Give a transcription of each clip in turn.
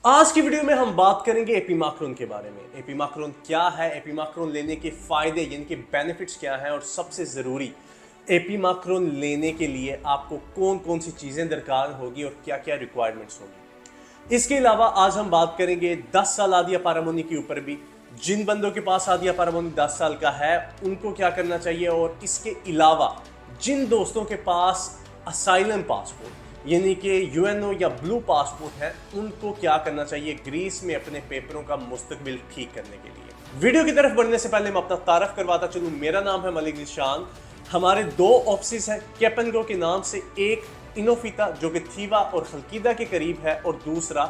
आज की वीडियो में हम बात करेंगे एपिमाक्रोन के बारे में। एपिमाक्रोन क्या है, एपिमाक्रोन लेने के फायदे यानी कि बेनिफिट्स क्या हैं और सबसे ज़रूरी एपिमाक्रोन लेने के लिए आपको कौन कौन सी चीज़ें दरकार होगी और क्या क्या रिक्वायरमेंट्स होगी। इसके अलावा आज हम बात करेंगे 10 साल आदिया पारामोनी के ऊपर भी। जिन बंदों के पास आदिया पारामोनी 10 साल का है उनको क्या करना चाहिए, और इसके अलावा जिन दोस्तों के पास असाइलम पासपोर्ट यानी कि यूएनओ या ब्लू पासपोर्ट है उनको क्या करना चाहिए ग्रीस में अपने पेपरों का मुस्तकबिल ठीक करने के लिए। वीडियो की तरफ बढ़ने से पहले मैं अपना तारफ करवाता चलूं। मेरा नाम है मलिक निशान। हमारे दो ऑफिस हैं कैप एंड गो के नाम से, एक इनोफिता जो कि थीवा और खलकीदा के करीब है और दूसरा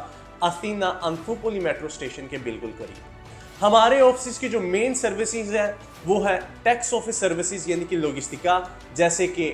अथीना अंथोपोली मेट्रो स्टेशन के बिल्कुल करीब। हमारे ऑफिस की जो मेन सर्विसेज है वो है टैक्स ऑफिस सर्विसेज यानी कि लॉजिस्टिका, जैसे कि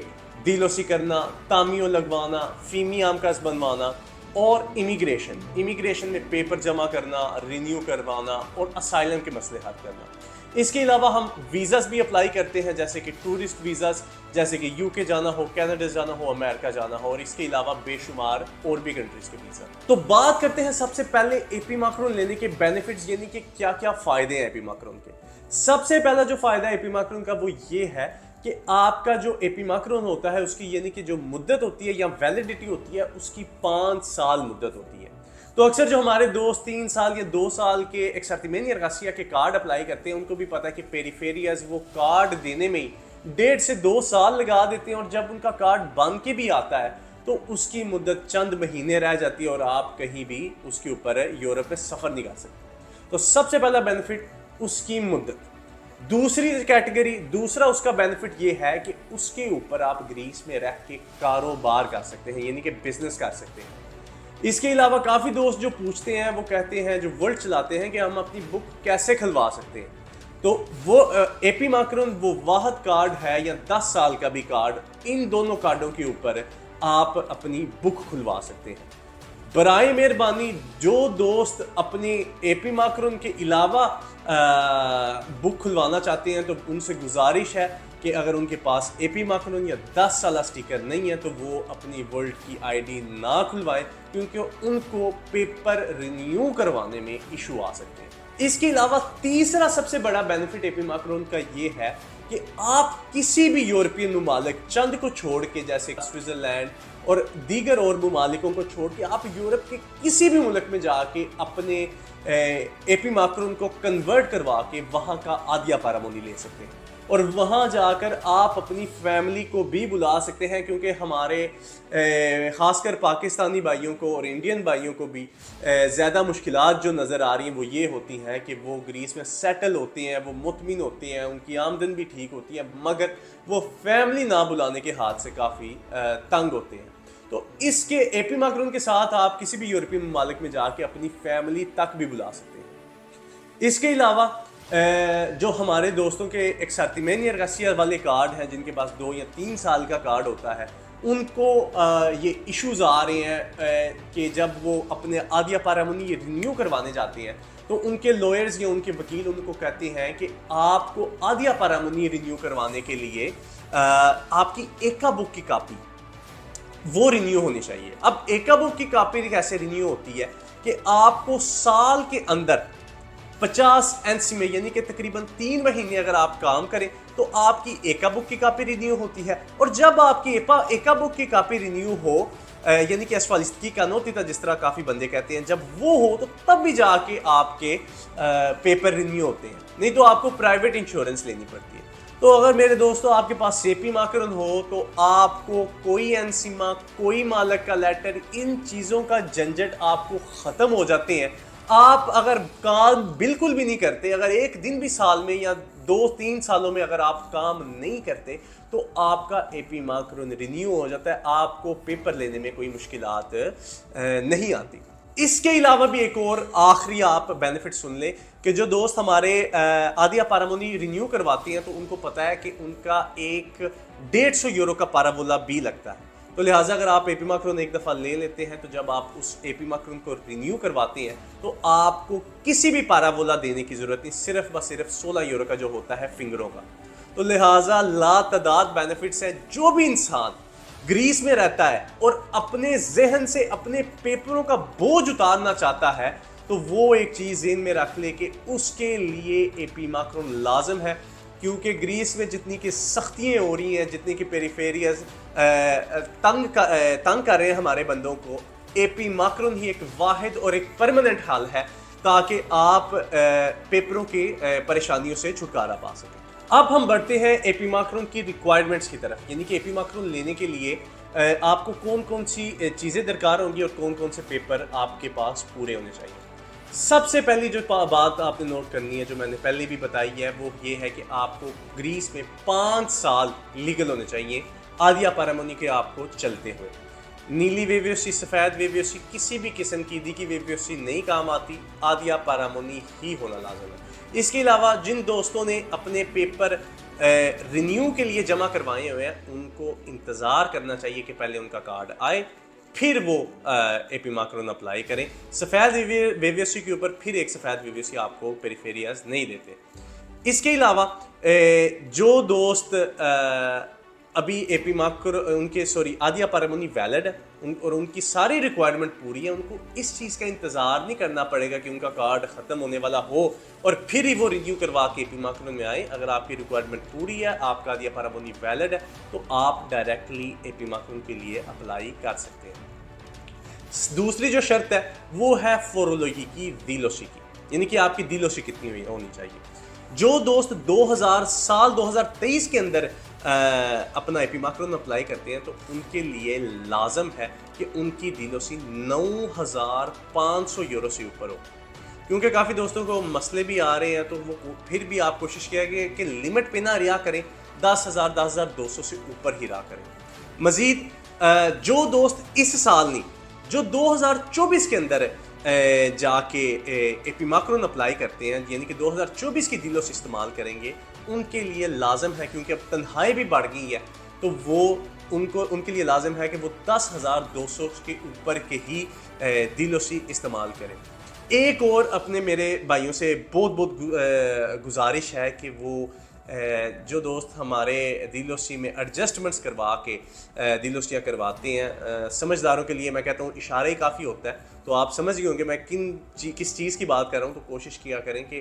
डीलोसी करना, तामियो लगवाना, फीमी आमकास बनवाना और इमिग्रेशन में पेपर जमा करना, रिन्यू करवाना और असाइलम के मसले हल करना। इसके अलावा हम वीज़ास भी अप्लाई करते हैं, जैसे कि टूरिस्ट वीज़ास, जैसे कि यूके जाना हो, कनाडा जाना हो, अमेरिका जाना हो, और इसके अलावा बेशुमार और भी कंट्रीज के वीज़ा। तो बात करते हैं सबसे पहले एपिमाक्रोन लेने के बेनिफिट्स यानी कि क्या क्या फ़ायदे हैं एपिमाक्रोन के। सबसे पहला जो फ़ायदा है एपिमाक्रोन का वो ये है कि आपका जो एपिमाक्रोन होता है उसकी यानी कि जो मुद्दत होती है या वैलिडिटी होती है उसकी 5 साल मुद्दत होती है। तो अक्सर जो हमारे दोस्त 3 साल या 2 साल के एक्सर्टिमेनिया गार्सिया के कार्ड अप्लाई करते हैं उनको भी पता है कि पेरिफेरियाज वो कार्ड देने में ही 1.5 से 2 साल लगा देते हैं, और जब उनका कार्ड बन के भी आता है तो उसकी मुद्दत चंद महीने रह जाती है और आप कहीं भी उसके ऊपर यूरोप में सफ़र नहीं कर सकते। तो सबसे पहला बेनिफिट उसकी मुद्दत। दूसरा उसका बेनिफिट ये है कि उसके ऊपर आप ग्रीस में रह के कारोबार कर सकते हैं यानी कि बिजनेस कर सकते हैं। इसके अलावा काफ़ी दोस्त जो पूछते हैं वो कहते हैं, जो वर्ल्ड चलाते हैं, कि हम अपनी बुक कैसे खुलवा सकते हैं। तो वो एपिमाक्रोन वो वाहद कार्ड है या 10 साल का भी कार्ड, इन दोनों कार्डों के ऊपर आप अपनी बुक खुलवा सकते हैं। बराए मेहरबानी जो दोस्त अपने एपिमाक्रोन के अलावा बुक खुलवाना चाहते हैं तो उनसे गुजारिश है कि अगर उनके पास एपिमाक्रोन या 10 साल स्टिकर नहीं है तो वो अपनी वर्ल्ड की आईडी ना खुलवाएं, क्योंकि उनको पेपर रिन्यू करवाने में इशू आ सकते हैं। इसके अलावा तीसरा सबसे बड़ा बेनिफिट एपिमाक्रोन का ये है कि आप किसी भी यूरोपियन ममालिक चंद को छोड़ के, जैसे स्विट्जरलैंड और दीगर और ममालिकों को छोड़ के, आप यूरोप के किसी भी मुल्क में जाके अपने एपिमाक्रोन को कन्वर्ट करवा के वहाँ का आदिया पारामोनी ले सकते हैं, और वहाँ जाकर आप अपनी फैमिली को भी बुला सकते हैं, क्योंकि हमारे ख़ासकर पाकिस्तानी भाइयों को और इंडियन भाइयों को भी ज़्यादा मुश्किलात जो नज़र आ रही हैं वो ये होती हैं कि वो ग्रीस में सेटल होते हैं, वो मुतमिन होते हैं, उनकी आमदन भी ठीक होती है, मगर वो फैमिली ना बुलाने के हाथ से काफ़ी तंग होते हैं। तो इसके एपिमाक्रोन के साथ आप किसी भी यूरोपियन ममालिक में जाके अपनी फैमिली तक भी बुला सकते हैं। इसके अलावा जो हमारे दोस्तों के एक्सर्टिमेनिया गार्सिया वाले कार्ड हैं, जिनके पास 2 या 3 साल का कार्ड होता है, उनको ये इश्यूज़ आ रहे हैं कि जब वो अपने आदिया पारामोनी ये रिन्यू करवाने जाते हैं तो उनके लॉयर्स या उनके वकील उनको कहते हैं कि आपको आदिया पारामोनी रिन्यू करवाने के लिए आपकी एका बुक की कापी वो रिन्यू होनी चाहिए। अब एका बुक की कापी कैसे रिन्यू होती है कि आपको साल के अंदर 50 एनसी में यानी कि तकरीबन 3 महीने अगर आप काम करें तो आपकी एका बुक की कापी रिन्यू होती है, और जब आपकी एका बुक की कापी रिन्यू हो यानी कि असफालिस्ती का नोती था जिस तरह काफ़ी बंदे कहते हैं, जब वो हो तो तब भी जाके आपके पेपर रिन्यू होते हैं, नहीं तो आपको प्राइवेट इंश्योरेंस लेनी पड़ती है। तो अगर मेरे दोस्तों आपके पास एपिमाक्रोन हो तो आपको कोई एनसीमा, कोई मालक का लेटर, इन चीज़ों का झंझट आपको ख़त्म हो जाते हैं। आप अगर काम बिल्कुल भी नहीं करते, अगर एक दिन भी साल में या 2-3 सालों में अगर आप काम नहीं करते तो आपका एपिमाक्रोन रिन्यू हो जाता है, आपको पेपर लेने में कोई मुश्किलात नहीं आती। इसके अलावा भी एक और आखिरी आप बेनिफिट सुन लें कि जो दोस्त हमारे आदिया पारामोनी रिन्यू करवाते हैं तो उनको पता है कि उनका एक 150 यूरो का पारावोला भी लगता है। तो लिहाजा अगर आप एपिमाक्रोन एक दफ़ा ले लेते हैं तो जब आप उस एपिमाक्रोन को रिन्यू करवाते हैं तो आपको किसी भी पारावोला देने की ज़रूरत नहीं, सिर्फ बस 16 यूरो का जो होता है फिंगरों का। तो लिहाजा लातादाद बेनिफिट्स हैं। जो भी इंसान ग्रीस में रहता है और अपने जहन से अपने पेपरों का बोझ उतारना चाहता है, तो वो एक चीज़ ज़हन में रख ले कि उसके लिए एपीमाक्रोन लाजम है। क्योंकि ग्रीस में जितनी की सख्तियाँ हो रही हैं, जितनी की पेरिफेरियस तंग कर रहे हैं हमारे बंदों को, एपीमाक्रोन ही एक वाहिद और एक परमानेंट हल है ताकि आप पेपरों की परेशानियों से छुटकारा पा सकें। अब हम बढ़ते हैं एपीमाक्रोन की रिक्वायरमेंट्स की तरफ, यानी कि एपीमाक्रोन लेने के लिए आपको कौन कौन सी चीज़ें दरकार होंगी और कौन कौन से पेपर आपके पास पूरे होने चाहिए। सबसे पहली जो बात आपने नोट करनी है, जो मैंने पहले भी बताई है, वो ये है कि आपको ग्रीस में 5 साल लीगल होने चाहिए आदिया पैरामोनी के आपको चलते हुए। नीली वेवियोसी, सफ़ेद वेवियोसी, किसी भी किस्म की दी की वेवियोसी नहीं काम आती, आदिया पैरामोनी ही होना लाजम है। इसके अलावा जिन दोस्तों ने अपने पेपर रिन्यू के लिए जमा करवाए हुए हैं, उनको इंतज़ार करना चाहिए कि पहले उनका कार्ड आए, फिर वो एपीमाक्रोन अप्लाई करें। सफ़ेद वेवियोसी के ऊपर फिर एक सफ़ेद वेवियोसी आपको पेरिफेरियाज नहीं देते। इसके अलावा जो दोस्त अभी आदिया पैरामोनी वैलिड है और उनकी सारी रिक्वायरमेंट पूरी है, उनको इस चीज़ का इंतज़ार नहीं करना पड़ेगा कि उनका कार्ड ख़त्म होने वाला हो और फिर ही वो रिन्यू करवा के एपीमाक्रोन में आए। अगर आपकी रिक्वायरमेंट पूरी है, आपका आदिया पैरामोनी वैलिड है, तो आप डायरेक्टली एपीमाक्रोन के लिए अप्लाई कर सकते हैं। दूसरी जो शर्त है वो है फोरोलॉजी की, दिलोशी की, यानी कि आपकी दिलोशी कितनी होनी चाहिए। जो दोस्त 2023 के अंदर अपना एपीमाक्रोन अप्लाई करते हैं, तो उनके लिए लाजम है कि उनकी दिलोसी 9,500 यूरो से ऊपर हो। क्योंकि काफ़ी दोस्तों को मसले भी आ रहे हैं, तो वो फिर भी आप कोशिश किया कि लिमिट पे ना रिया करें, 10,200 से ऊपर ही रहा करें। मज़ीद जो दोस्त इस साल नहीं, जो 2024 के अंदर जाके एपीमाक्रोन अप्लाई करते हैं, यानी कि 2024 की दिलोस इस्तेमाल करेंगे, उनके लिए लाजम है, क्योंकि अब तन्हाई भी बढ़ गई है, तो वो उनके लिए लाजम है कि वो 10,200 के ऊपर के ही दिलोसी इस्तेमाल करें। एक और अपने मेरे भाइयों से बहुत गुजारिश है कि वो जो दोस्त हमारे दिलोसी में एडजस्टमेंट्स करवा के दिलोसियाँ करवाते हैं, समझदारों के लिए मैं कहता हूँ इशारा ही काफ़ी होता है, तो आप समझ गए होंगे मैं किस चीज़ की बात कर रहा हूँ। तो कोशिश किया करें कि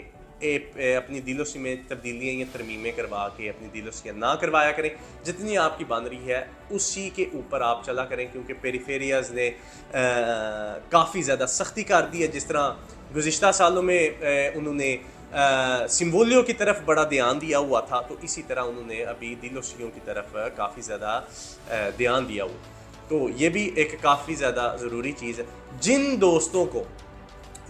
अपनी दिलोसी में तब्दीलियाँ या तरमीमें करवा के अपनी दिलोसियाँ ना करवाया करें। जितनी आपकी बन रही है उसी के ऊपर आप चला करें, क्योंकि पेरिफेरियाज ने काफ़ी ज़्यादा सख्ती कर दी है। जिस तरह गुज़िश्ता सालों में उन्होंने सिम्बोलियो की तरफ बड़ा ध्यान दिया हुआ था, तो इसी तरह उन्होंने अभी दिलोसियों की तरफ काफ़ी ज़्यादा ध्यान दिया हुआ। तो ये भी एक काफ़ी ज़्यादा ज़रूरी चीज़ है। जिन दोस्तों को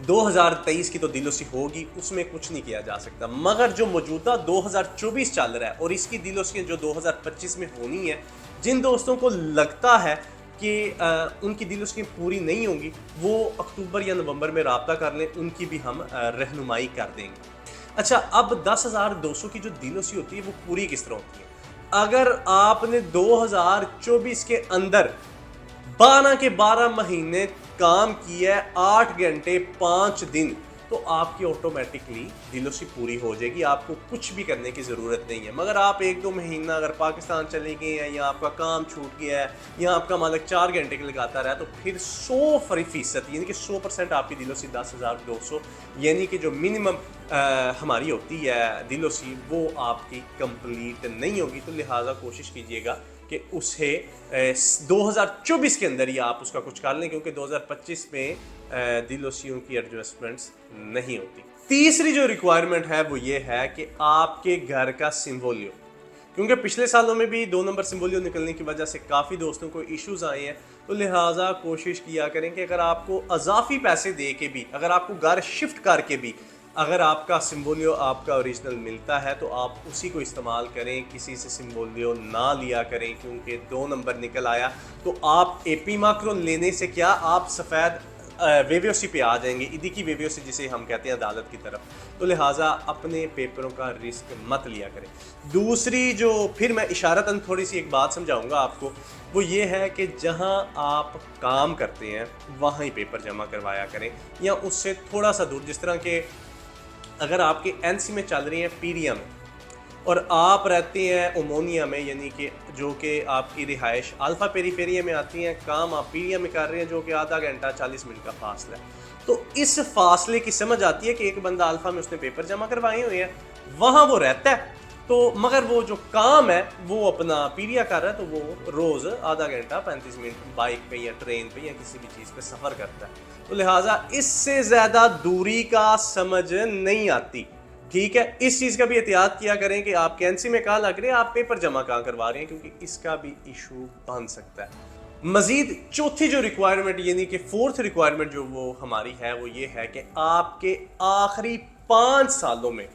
2023 की तो दिलोसी होगी, उसमें कुछ नहीं किया जा सकता, मगर जो मौजूदा 2024 चल रहा है और इसकी दिलोसियाँ जो 2025 में होनी है, जिन दोस्तों को लगता है कि उनकी दिलोसियाँ पूरी नहीं होंगी, वो अक्टूबर या नवंबर में राब्ता कर लें, उनकी भी हम रहनुमाई कर देंगे। अच्छा, अब 10,200 की जो दिलोसी होती है वो पूरी किस तरह होती है? अगर आपने 2024 के अंदर 12 के 12 महीने काम किया है, 8 घंटे 5 दिन, तो आपकी ऑटोमेटिकली दिलोसी पूरी हो जाएगी, आपको कुछ भी करने की ज़रूरत नहीं है। मगर आप 1-2 महीना अगर पाकिस्तान चले गए हैं, या आपका काम छूट गया है, या आपका मालिक 4 घंटे के लगाता रहा, तो फिर 100% यानी कि 100% आपकी दिलोसी 10,200, यानी कि जो मिनिमम हमारी होती है दिलोसी, वो आपकी कंप्लीट नहीं होगी। तो लिहाजा कोशिश कीजिएगा कि उसे 2024 के अंदर ही आप उसका कुछ कर लें, क्योंकि 2025 में दिलोसियों की एडजस्टमेंट्स नहीं होती। तीसरी जो रिक्वायरमेंट है वो ये है कि आपके घर का सिम्बोलियो, क्योंकि पिछले सालों में भी 2 नंबर सिम्बोलियो निकलने की वजह से काफ़ी दोस्तों को इश्यूज आए हैं, तो लिहाजा कोशिश किया करें कि अगर आपको अजाफी पैसे दे के भी, अगर आपको घर शिफ्ट करके भी अगर आपका सिम्बोलियो आपका ओरिजिनल मिलता है, तो आप उसी को इस्तेमाल करें, किसी से सिम्बोलियो ना लिया करें, क्योंकि 2 नंबर निकल आया तो आप एपीमाक्रोन लेने से क्या, आप सफ़ेद वेवियोसी पे आ जाएंगे, इदी की वेवियोसी जिसे हम कहते हैं अदालत की तरफ। तो लिहाजा अपने पेपरों का रिस्क मत लिया करें। दूसरी जो फिर मैं इशारतन थोड़ी सी एक बात समझाऊंगा आपको, वो ये है कि जहां आप काम करते हैं वहाँ ही पेपर जमा करवाया करें, या उससे थोड़ा सा दूर। जिस तरह के अगर आपके एनसी में चल रही हैं पीरिया में, और आप रहते हैं ओमोनिया में, यानी कि जो कि आपकी रिहाइश अल्फ़ा पेरीफेरिया में आती है, काम आप पीरिया में कर रहे हैं जो कि आधा घंटा 40 मिनट का फासला है। तो इस फासले की समझ आती है कि एक बंदा अल्फ़ा में उसने पेपर जमा करवाए हुए हैं, वहाँ वो रहता है, तो मगर वो जो काम है वो अपना पीरिया कर रहा है, तो वो रोज़ आधा घंटा 35 मिनट बाइक पे या ट्रेन पे या किसी भी चीज़ पे सफ़र करता है। तो लिहाजा इससे ज़्यादा दूरी का समझ नहीं आती। ठीक है, इस चीज़ का भी एहतियात किया करें कि आप कैंसी में कहाँ लग रहे हैं, आप पेपर जमा कहाँ करवा रहे हैं, क्योंकि इसका भी इशू बन सकता है। मजीद चौथी जो रिक्वायरमेंट यानी कि फोर्थ रिक्वायरमेंट जो वो हमारी है वो ये है कि आपके आखिरी 5 सालों में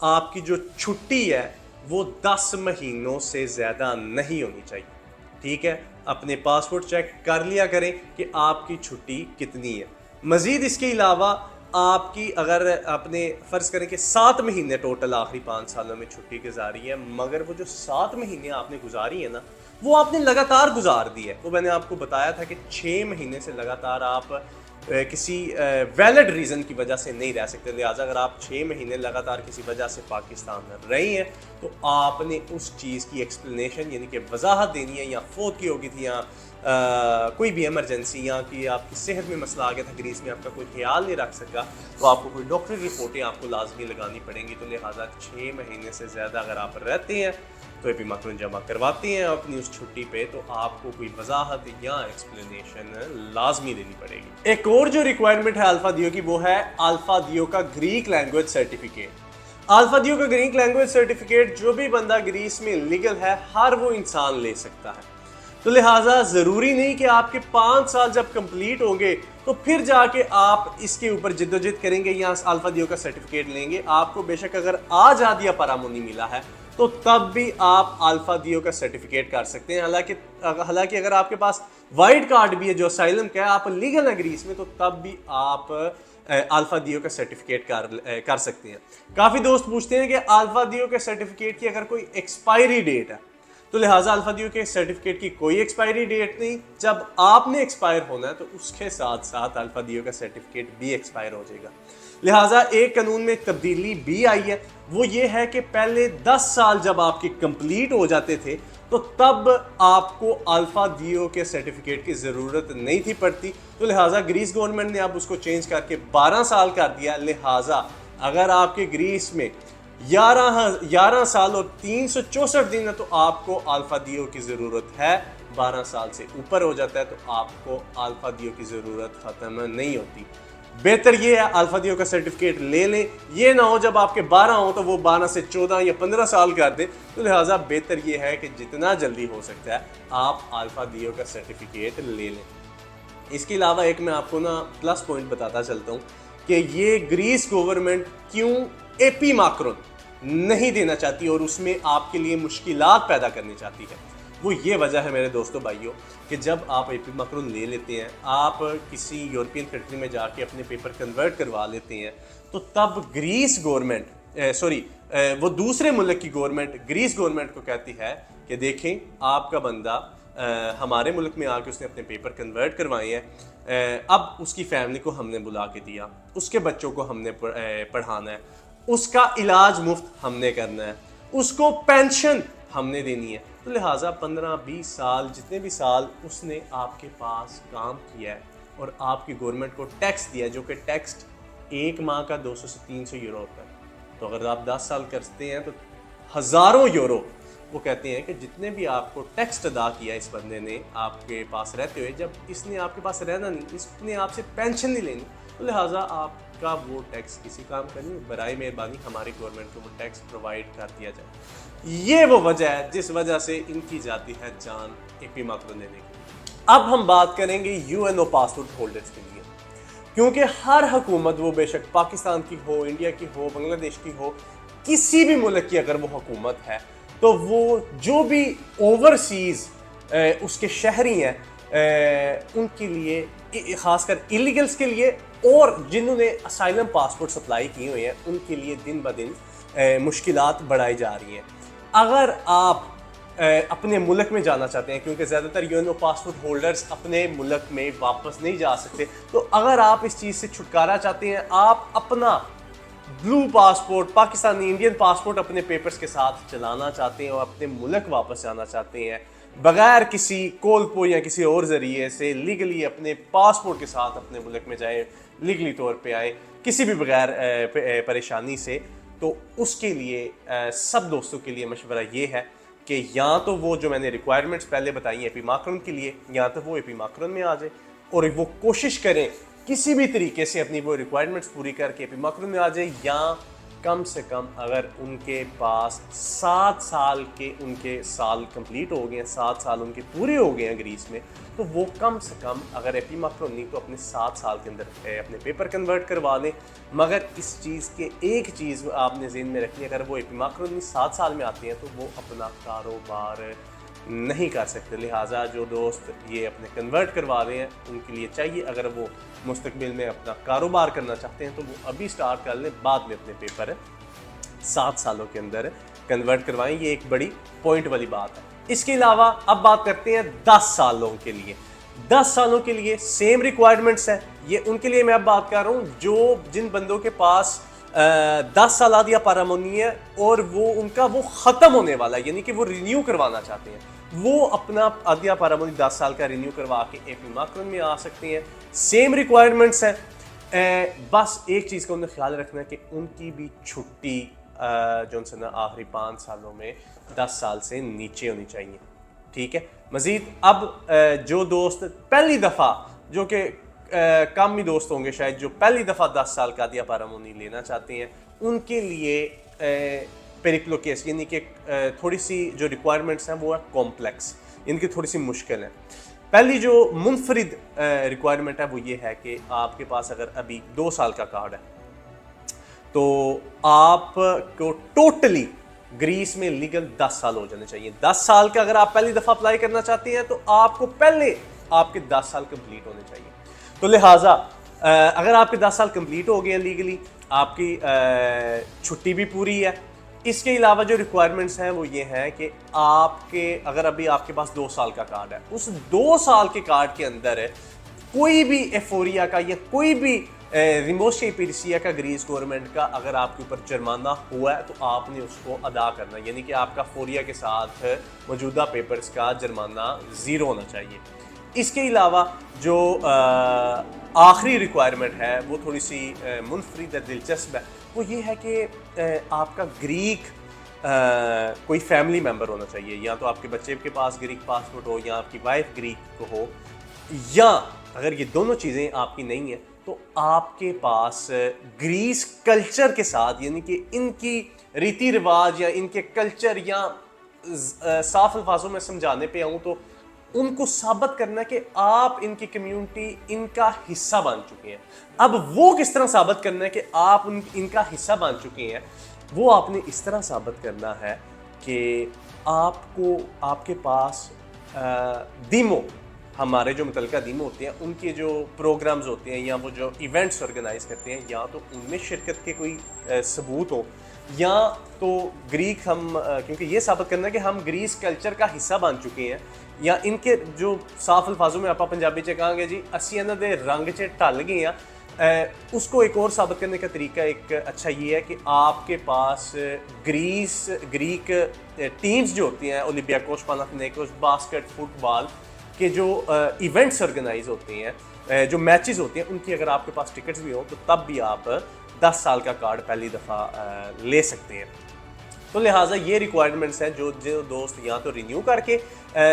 आपकी जो छुट्टी है वो 10 महीनों से ज़्यादा नहीं होनी चाहिए। ठीक है, अपने पासपोर्ट चेक कर लिया करें कि आपकी छुट्टी कितनी है। मज़ीद इसके अलावा आपकी अगर अपने फ़र्ज़ करें कि 7 महीने टोटल आखिरी 5 सालों में छुट्टी गुजारी है, मगर वो जो 7 महीने आपने गुजारी है ना, वो आपने लगातार गुजार दी है। वो मैंने आपको बताया था कि 6 महीने से लगातार आप किसी वैलिड रीज़न की वजह से नहीं रह सकते। लिहाजा अगर आप 6 महीने लगातार किसी वजह से पाकिस्तान में रही हैं तो आपने उस चीज़ की एक्सप्लेनेशन यानी कि वजाहत देनी है, या फौत की होगी थी, या कोई भी इमरजेंसी, या कि आपकी सेहत में मसला आ गया था, ग्रीस में आपका कोई ख्याल नहीं रख सका, तो आपको कोई डॉक्टरी रिपोर्टें आपको लाजमी लगानी पड़ेंगी। तो लिहाजा 6 महीने से ज़्यादा अगर आप रहते हैं तो एपी माकरून जमा करवाते हैं अपनी उस छुट्टी पे, तो आपको कोई वजाहत या एक्सप्लेनेशन लाजमी देनी पड़ेगी। एक और जो रिक्वायरमेंट है अल्फा दियो की वो है अल्फा दियो का ग्रीक लैंग्वेज सर्टिफिकेट। अल्फा दियो का ग्रीक लैंग्वेज सर्टिफिकेट जो भी बंदा ग्रीस में लीगल है हर वो इंसान ले सकता है। तो लिहाजा ज़रूरी नहीं कि आपके 5 साल जब कंप्लीट होंगे तो फिर जाके आप इसके ऊपर जिद्दोजहद करेंगे या अल्फा दियो का सर्टिफिकेट लेंगे। आपको बेशक अगर आज आदिया परामुनी मिला है तो तब भी आप अल्फा दियो का सर्टिफिकेट कर सकते हैं। हालांकि अगर आपके पास वाइट कार्ड भी है जो असाइलम का है, आप लीगल है ग्रीस में, तो तब भी आप अल्फा दियो का सर्टिफिकेट कर सकते हैं। काफ़ी दोस्त पूछते हैं कि अल्फा दियो के सर्टिफिकेट की अगर कोई एक्सपायरी डेट है, तो लिहाजा अल्फा दियो के सर्टिफिकेट की कोई एक्सपायरी डेट नहीं। जब आपने एक्सपायर होना है तो उसके साथ साथ अल्फा दियो का सर्टिफिकेट भी एक्सपायर हो जाएगा। लिहाजा एक कानून में तब्दीली भी आई है, वो ये है कि पहले 10 साल जब आपके कंप्लीट हो जाते थे तो तब आपको अल्फा दियो के सर्टिफिकेट की ज़रूरत नहीं थी पड़ती। तो लिहाजा ग्रीस गवर्नमेंट ने अब उसको चेंज करके 12 साल कर दिया। लिहाजा अगर आपके ग्रीस में 11 साल और 364 दिन है तो आपको अल्फा दियो की ज़रूरत है। 12 साल से ऊपर हो जाता है तो आपको अल्फा दियो की ज़रूरत ख़त्म नहीं होती। बेहतर ये है अल्फा दियो का सर्टिफिकेट ले लें, ये ना हो जब आपके 12 हो तो वो 12 से 14 या 15 साल कर दे। तो लिहाजा बेहतर ये है कि जितना जल्दी हो सकता है आप अल्फा दियो का सर्टिफिकेट ले लें। इसके अलावा एक मैं आपको ना प्लस पॉइंट बताता चलता हूँ कि ये ग्रीस गवर्नमेंट क्यों एपी माकरून नहीं देना चाहती और उसमें आपके लिए मुश्किलात पैदा करनी चाहती है। वो ये वजह है मेरे दोस्तों भाइयों कि जब आप एपी माकरून ले लेते हैं, आप किसी यूरोपियन कंट्री में जाके अपने पेपर कन्वर्ट करवा लेते हैं, तो तब ग्रीस गवर्नमेंट वो दूसरे मुल्क की गवर्नमेंट ग्रीस गवर्नमेंट को कहती है कि देखें आपका बंदा हमारे मुल्क में आके उसने अपने पेपर कन्वर्ट करवाए हैं, अब उसकी फैमिली को हमने बुला के दिया, उसके बच्चों को हमने पढ़ाना है, उसका इलाज मुफ्त हमने करना है, उसको पेंशन हमने देनी है। तो लिहाजा 15-20 साल जितने भी साल उसने आपके पास काम किया है और आपकी गवर्नमेंट को टैक्स दिया, जो कि टैक्स एक माह का 200 से 300 यूरो होता है। तो अगर आप 10 साल करते हैं तो हज़ारों यूरो, वो कहते हैं कि जितने भी आपको टैक्स अदा किया इस बंदे ने आपके पास रहते हुए, जब इसने आपके पास रहना नहीं, इसने आपसे पेंशन नहीं लेनी, तो लिहाजा आपका वो टैक्स किसी काम का नहीं। बराए मेहरबानी हमारी गवर्नमेंट को वो टैक्स प्रोवाइड कर दिया जाए। ये वो वजह है जिस वजह से इनकी जाती है जान एपी माकरून देने की। अब हम बात करेंगे यूएनओ पासपोर्ट होल्डर्स के लिए, क्योंकि हर हुकूमत, वो बेशक पाकिस्तान की हो, इंडिया की हो, बांग्लादेश की हो, किसी भी मुल्क की अगर वो हुकूमत है, तो वो जो भी ओवरसीज़ उसके शहरी हैं उनके लिए, ख़ासकर इलीगल्स के लिए और जिन्होंने असाइलम पासपोर्ट सप्लाई किए हुए हैं उनके लिए दिन ब दिन मुश्किलात बढ़ाई जा रही हैं। अगर आप अपने मुल्क में जाना चाहते हैं, क्योंकि ज़्यादातर यूएनओ पासपोर्ट होल्डर्स अपने मुल्क में वापस नहीं जा सकते, तो अगर आप इस चीज़ से छुटकारा चाहते हैं, आप अपना blue passport, Pakistani Indian passport अपने पेपर्स के साथ चलाना चाहते हैं और अपने मुल्क वापस जाना चाहते हैं, बगैर किसी कोलपो या किसी और ज़रिए से लीगली अपने पासपोर्ट के साथ अपने मुल्क में जाए, लीगली तौर पे आए, किसी भी बगैर परेशानी से, तो उसके लिए सब दोस्तों के लिए मशवरा ये है कि या तो वो जो मैंने रिक्वायरमेंट्स पहले बताई एपी माकरन के लिए, या तो वो एपी माकरन में आ जाए और वो कोशिश करें किसी भी तरीके से अपनी वो रिक्वायरमेंट्स पूरी करके एपी माकरन में आ जाए, या कम से कम अगर उनके पास 7 साल के उनके साल कंप्लीट हो गए हैं, 7 साल उनके पूरे हो गए हैं ग्रीस में, तो वो कम से कम अगर एपी माकरन नहीं तो अपने 7 साल के अंदर अपने पेपर कन्वर्ट करवा लें। मगर इस चीज़ के एक चीज़ आपने ज़हन में रखनी है, अगर वो एपी माकरन 7 साल में आते हैं तो वो अपना कारोबार नहीं कर सकते। लिहाजा जो दोस्त ये अपने कन्वर्ट करवा रहे हैं उनके लिए चाहिए, अगर वो मुस्तकबिल में अपना कारोबार करना चाहते हैं तो वो अभी स्टार्ट कर लें, बाद में अपने पेपर 7 सालों के अंदर कन्वर्ट करवाएं। ये एक बड़ी पॉइंट वाली बात है। इसके अलावा अब बात करते हैं 10 सालों के लिए। 10 सालों के लिए सेम रिक्वायरमेंट्स है। ये उनके लिए मैं अब बात कर रहा हूँ जो जिन बंदों के पास 10 साल आदिया पारामोनी है और वो उनका वो ख़त्म होने वाला है, यानी कि वो रिन्यू करवाना चाहते हैं, वो अपना आदिया पारामोनी 10 साल का रिन्यू करवा के एपी माकरन में आ सकते हैं। सेम रिक्वायरमेंट्स हैं। बस एक चीज़ का उन्हें ख्याल रखना है कि उनकी भी छुट्टी जो उनसे ना आखिरी 5 सालों में 10 साल से नीचे होनी चाहिए। ठीक है। मज़ीद अब जो दोस्त पहली दफ़ा, जो कि कम ही दोस्त होंगे शायद, जो पहली दफ़ा 10 साल का आदिया पारामोनी लेना चाहते हैं, उनके लिए पेरिक्लो केस यानी कि थोड़ी सी जो रिक्वायरमेंट्स हैं वो है कॉम्प्लेक्स, इनकी थोड़ी सी मुश्किल है। पहली जो मुनफरिद रिक्वायरमेंट है वो ये है कि आपके पास अगर अभी 2 साल का कार्ड है तो आपको टोटली ग्रीस में लीगल 10 साल हो जाने चाहिए। 10 साल का अगर आप पहली दफ़ा अप्लाई करना चाहते हैं तो आपको पहले आपके 10 साल कंप्लीट होने चाहिए। तो लिहाजा अगर आपके 10 साल कंप्लीट हो गए हैं लीगली, आपकी छुट्टी भी पूरी है। इसके अलावा जो रिक्वायरमेंट्स हैं वो ये हैं कि आपके अगर अभी आपके पास 2 साल का कार्ड है, उस 2 साल के कार्ड के अंदर कोई भी एफोरिया का या कोई भी रिमोशी पेरिसिया का ग्रीस गवर्नमेंट का अगर आपके ऊपर जुर्माना हुआ है तो आपने उसको अदा करना, यानी कि आपका फोरिया के साथ मौजूदा पेपर्स का जुर्माना 0 होना चाहिए। इसके अलावा जो आखिरी रिक्वायरमेंट है वो थोड़ी सी मुनफरिद दिलचस्प है। वो ये है कि आपका ग्रीक कोई फैमिली मेम्बर होना चाहिए, या तो आपके बच्चे के पास ग्रीक पासपोर्ट हो या आपकी वाइफ ग्रीक हो, या अगर ये दोनों चीज़ें आपकी नहीं है तो आपके पास ग्रीस कल्चर के साथ, यानी कि इनकी रीति रिवाज या इनके कल्चर, या साफ अल्फाजों में समझाने पे आऊँ तो उनको साबित करना कि आप इनकी कम्युनिटी, इनका हिस्सा बन चुके हैं। अब वो किस तरह साबित करना है कि आप इनका हिस्सा बन चुके हैं, वो आपने इस तरह साबित करना है कि आपको आपके पास दीमो, हमारे जो मुतलका दीमो होते हैं उनके जो प्रोग्राम्स होते हैं या वो जो इवेंट्स ऑर्गेनाइज करते हैं, या तो उनमें शिरकत के कोई सबूत हो, या तो ग्रीक हम क्योंकि ये साबित करना है कि हम ग्रीस कल्चर का हिस्सा बन चुके हैं, या इनके जो साफ अल्फाजों में आप पंजाबी च कहेंगे जी असी इन्हां दे रंग च ढल गए हैं, उसको एक और साबित करने का तरीका एक अच्छा ये है कि आपके पास ग्रीक टीम्स जो होती हैं, ओलंपियाकोस, पानाथिनाइकोस, बास्केट, फुटबॉल के जो इवेंट्स ऑर्गेनाइज होते हैं, जो मैचेस होते हैं, उनकी अगर आपके पास टिकट्स भी हो तो तब भी आप 10 साल का कार्ड पहली दफ़ा ले सकते हैं। तो लिहाजा ये रिक्वायरमेंट्स हैं जो दोस्त या तो रिन्यू करके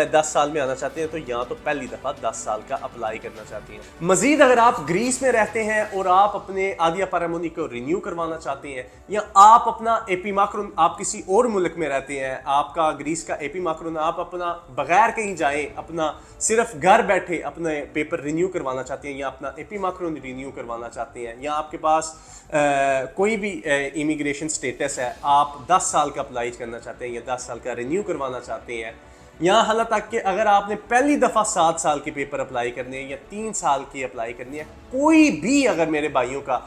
10 साल में आना चाहते हैं, तो या तो पहली दफ़ा 10 साल का अप्लाई करना चाहते हैं। मज़ीद अगर आप ग्रीस में रहते हैं और आप अपने आदिया पारामोनी को रिन्यू करवाना चाहते हैं, या आप अपना एपी माकरन, आप किसी और मुल्क में रहते हैं, आपका ग्रीस का एपी माकरन, आप अपना बगैर कहीं जाए अपना सिर्फ घर बैठे अपने पेपर रिन्यू करवाना चाहते हैं, या अपना एपी माकरन रिन्यू करवाना चाहते हैं, या आपके पास कोई भी इमिग्रेशन स्टेटस है, आप 10 साल का अप्लाई करना चाहते हैं या 10 साल का रिन्यू करवाना चाहते हैं, यहाँ हालत तक कि अगर आपने पहली दफ़ा 7 साल के पेपर अप्लाई करने हैं या 3 साल की अप्लाई करनी है, कोई भी अगर मेरे भाइयों का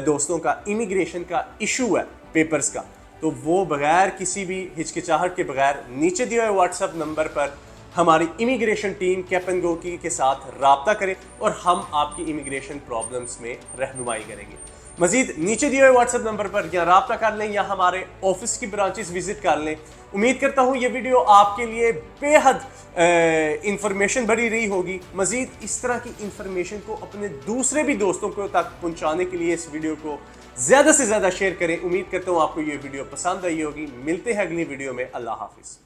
दोस्तों का इमिग्रेशन का इशू है पेपर्स का, तो वो बगैर किसी भी हिचकिचाहट के बगैर नीचे दिए हुए व्हाट्सएप नंबर पर हमारी इमिग्रेशन टीम कैप्टन गोकी के साथ रब्ता करें और हम आपकी इमिग्रेशन प्रॉब्लम्स में रहनुमाई करेंगे। मजीद नीचे दिए हुए व्हाट्सएप नंबर पर या राब्ता कर लें या हमारे ऑफिस की ब्रांचेस विजिट कर लें। उम्मीद करता हूँ ये वीडियो आपके लिए बेहद इंफॉर्मेशन भरी रही होगी। मजीद इस तरह की इंफॉर्मेशन को अपने दूसरे भी दोस्तों को तक पहुँचाने के लिए इस वीडियो को ज़्यादा से ज़्यादा शेयर करें। उम्मीद करता हूँ आपको ये वीडियो पसंद आई होगी। मिलते हैं अगली वीडियो में। अल्लाह हाफिज़।